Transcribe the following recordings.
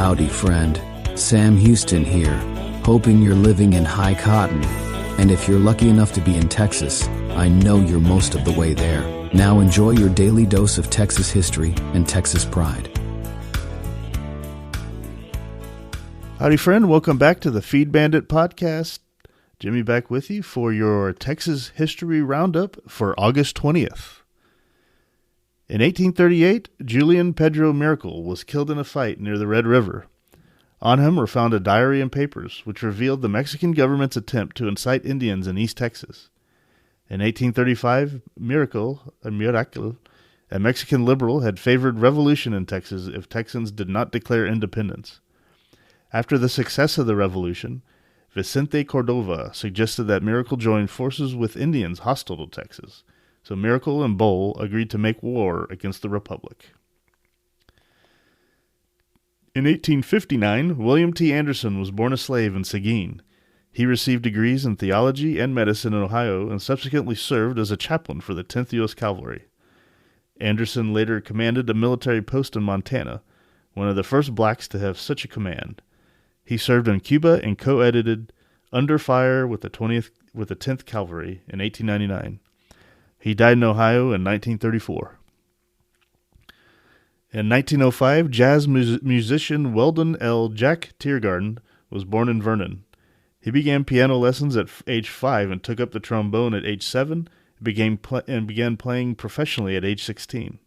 Howdy friend, Sam Houston here, hoping you're living in high cotton. And if you're lucky enough to be in Texas, I know you're most of the way there. Now enjoy your daily dose of Texas history and Texas pride. Howdy friend, welcome back to the Feed Bandit podcast. Jimmy back with you for your Texas History Roundup for August 20th. In 1838, Julian Pedro Miracle was killed in a fight near the Red River. On him were found a diary and papers which revealed the Mexican government's attempt to incite Indians in East Texas. In 1835, Miracle, a Mexican liberal, had favored revolution in Texas if Texans did not declare independence. After the success of the revolution, Vicente Cordova suggested that Miracle join forces with Indians hostile to Texas. So Miracle and Bull agreed to make war against the Republic. In 1859, William T. Anderson was born a slave in Seguin. He received degrees in theology and medicine in Ohio and subsequently served as a chaplain for the 10th U.S. Cavalry. Anderson later commanded a military post in Montana, one of the first blacks to have such a command. He served in Cuba and co-edited Under Fire with the 10th Cavalry in 1899. He died in Ohio in 1934. In 1905, jazz musician Weldon L. Jack Tiergarten was born in Vernon. He began piano lessons at age 5 and took up the trombone at age 7 and began playing professionally at age 16.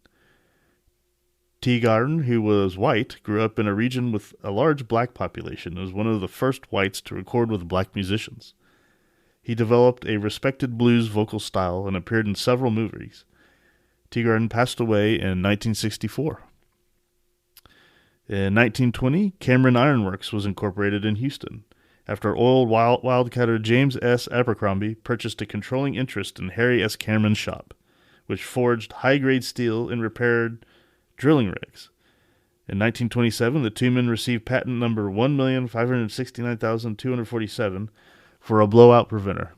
Tiergarten, who was white, grew up in a region with a large black population and was one of the first whites to record with black musicians. He developed a respected blues vocal style and appeared in several movies. Tiergarten passed away in 1964. In 1920, Cameron Iron Works was incorporated in Houston, after oil wildcatter James S. Abercrombie purchased a controlling interest in Harry S. Cameron's shop, which forged high-grade steel and repaired drilling rigs. In 1927, the two men received patent number 1,569,247 for a blowout preventer.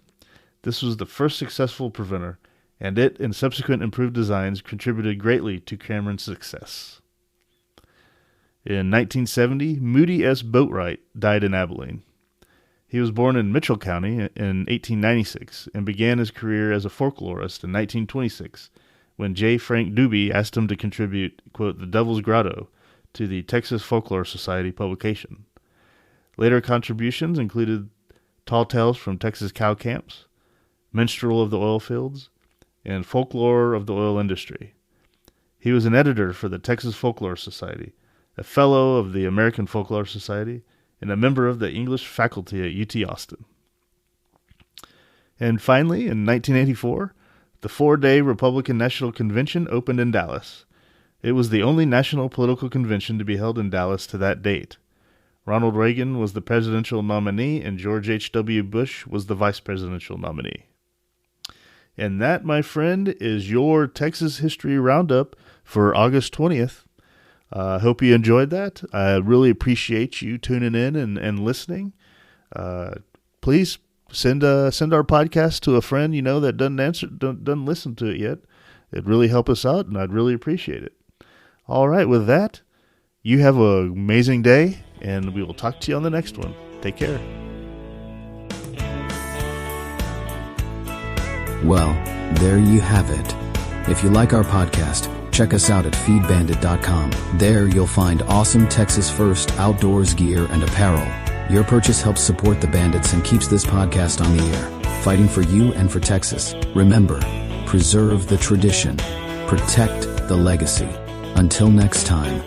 This was the first successful preventer, and it and subsequent improved designs contributed greatly to Cameron's success. In 1970, Moody S. Boatwright died in Abilene. He was born in Mitchell County in 1896 and began his career as a folklorist in 1926 when J. Frank Doobie asked him to contribute, quote, The Devil's Grotto to the Texas Folklore Society publication. Later contributions included Tall Tales from Texas Cow Camps, Minstrel of the Oil Fields, and Folklore of the Oil Industry. He was an editor for the Texas Folklore Society, a fellow of the American Folklore Society, and a member of the English faculty at UT Austin. And finally, in 1984, the 4-day Republican National Convention opened in Dallas. It was the only national political convention to be held in Dallas to that date. Ronald Reagan was the presidential nominee, and George H.W. Bush was the vice presidential nominee. And that, my friend, is your Texas History Roundup for August 20th. I hope you enjoyed that. I really appreciate you tuning in and listening. Please send our podcast to a friend you know that doesn't listen to it yet. It'd really help us out, and I'd really appreciate it. All right, with that, you have an amazing day, and we will talk to you on the next one. Take care. Well, there you have it. If you like our podcast, check us out at feedbandit.com. There you'll find awesome Texas First outdoors gear and apparel. Your purchase helps support the Bandits and keeps this podcast on the air, fighting for you and for Texas. Remember, preserve the tradition, protect the legacy. Until next time.